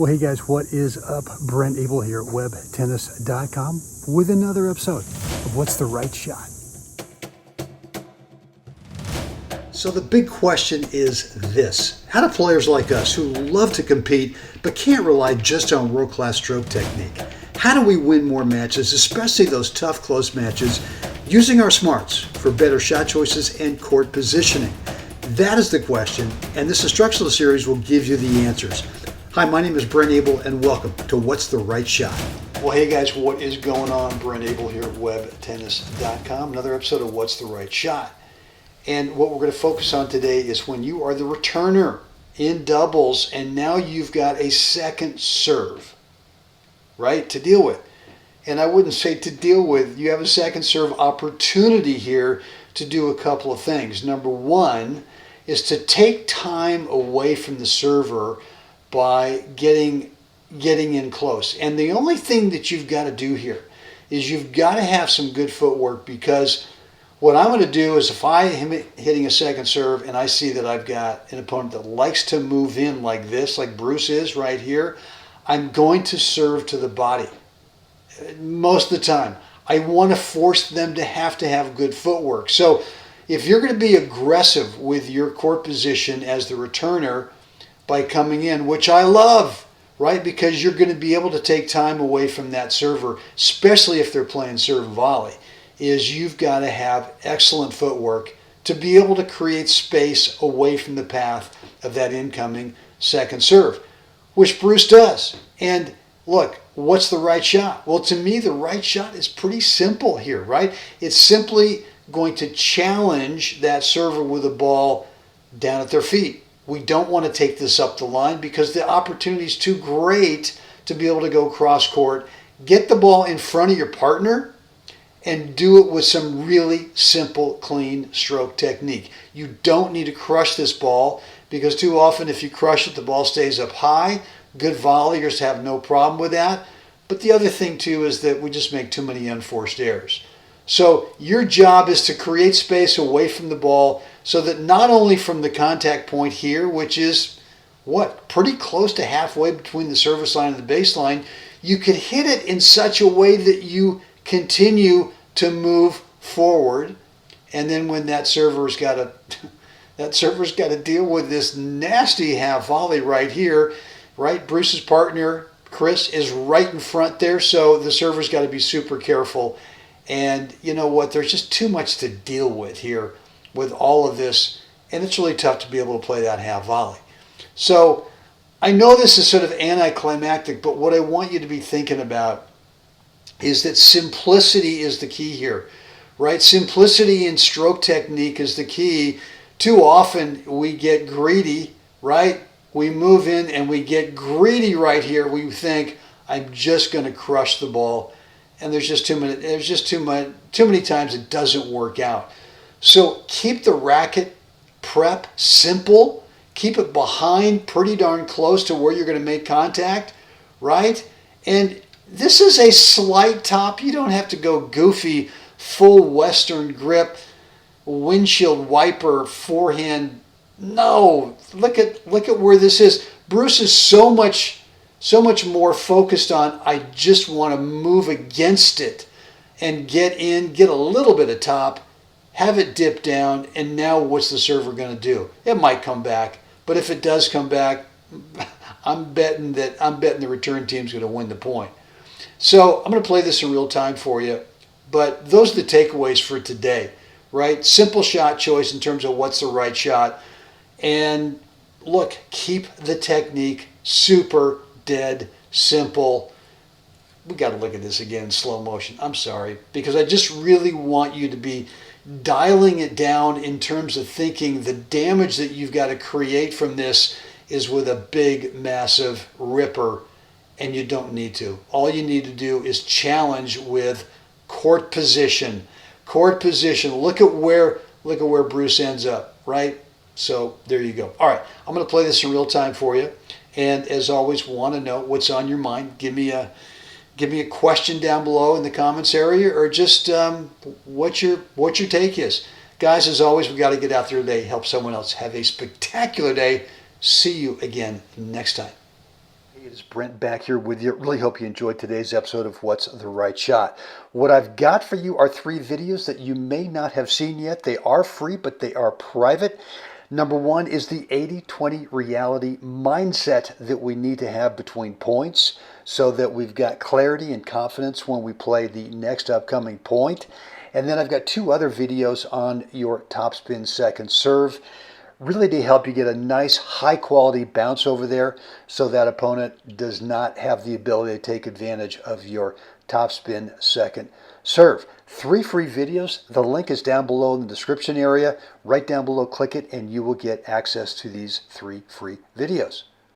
Well, hey guys, what is up? Brent Abel here at webtennis.com with another episode of What's the Right Shot? So the big question is this: how do players like us who love to compete but can't rely just on world-class stroke technique, how do we win more matches, especially those tough, close matches, using our smarts for better shot choices and court positioning? That is the question, and this instructional series will give you the answers. Hi, my name is Brent Abel, and welcome to What's the Right Shot? Well, hey guys, what is going on? Brent Abel here at webtennis.com. Another episode of What's the Right Shot. And what we're going to focus on today is when you are the returner in doubles and now you've got a second serve, right, to deal with. And I wouldn't say to deal with, you have a second serve opportunity here to do a couple of things. Number one is to take time away from the server by getting in close. And the only thing that you've got to do here is you've got to have some good footwork, because what I'm going to do is if I am hitting a second serve and I see that I've got an opponent that likes to move in like this, like Bruce is right here, I'm going to serve to the body most of the time. I want to force them to have good footwork. So if you're going to be aggressive with your court position as the returner by coming in, which I love, right? Because you're going to be able to take time away from that server, especially if they're playing serve and volley, is you've got to have excellent footwork to be able to create space away from the path of that incoming second serve, which Bruce does. And look, what's the right shot? Well, to me, the right shot is pretty simple here, right? It's simply going to challenge that server with a ball down at their feet. We don't want to take this up the line because the opportunity is too great to be able to go cross court. Get the ball in front of your partner and do it with some really simple, clean stroke technique. You don't need to crush this ball, because too often if you crush it, the ball stays up high. Good volleyers have no problem with that. But the other thing too is that we just make too many unforced errors. So your job is to create space away from the ball so that not only from the contact point here, which is pretty close to halfway between the service line and the baseline, you could hit it in such a way that you continue to move forward. And then when that server's got to deal with this nasty half volley right here, right? Bruce's partner, Chris, is right in front there, so the server's got to be super careful. And you know what? There's just too much to deal with here with all of this, and it's really tough to be able to play that half volley. So I know this is sort of anticlimactic, but what I want you to be thinking about is that simplicity is the key here, right? Simplicity in stroke technique is the key. Too often we get greedy, right? We move in and we get greedy right here. We think, I'm just going to crush the ball. And there's just too many times it doesn't work out. So keep the racket prep simple. Keep it behind pretty darn close to where you're going to make contact, right? And this is a slight top. You don't have to go goofy, full Western grip, windshield wiper, forehand. No, look at where this is. Bruce is so much more focused on, I just want to move against it and get in, get a little bit of top, have it dip down, and now what's the server going to do? It might come back, but if it does come back, I'm betting the return team's going to win the point. So I'm going to play this in real time for you, but those are the takeaways for today, right? Simple shot choice in terms of what's the right shot. And look, keep the technique super dead simple. We got to look at this again in slow motion. I'm sorry, because I just really want you to be dialing it down in terms of thinking the damage that you've got to create from this is with a big, massive ripper, and you don't need to. All you need to do is challenge with court position. Court position. Look at where Bruce ends up, right? So there you go. All right, I'm going to play this in real time for you. And as always, want to know what's on your mind. Give me a question down below in the comments area, or just what your take is. Guys, as always, we got to get out there today, help someone else. Have a spectacular day. See you again next time. It is Brent back here with you. Really hope you enjoyed today's episode of What's the Right Shot. What I've got for you are 3 videos that you may not have seen yet. They are free, but they are private. Number 1 is the 80-20 reality mindset that we need to have between points so that we've got clarity and confidence when we play the next upcoming point. And then I've got 2 other videos on your topspin second serve, really to help you get a nice high quality bounce over there so that opponent does not have the ability to take advantage of your topspin second serve. 3 free videos. The link is down below in the description area. Right down below, click it and you will get access to these 3 free videos.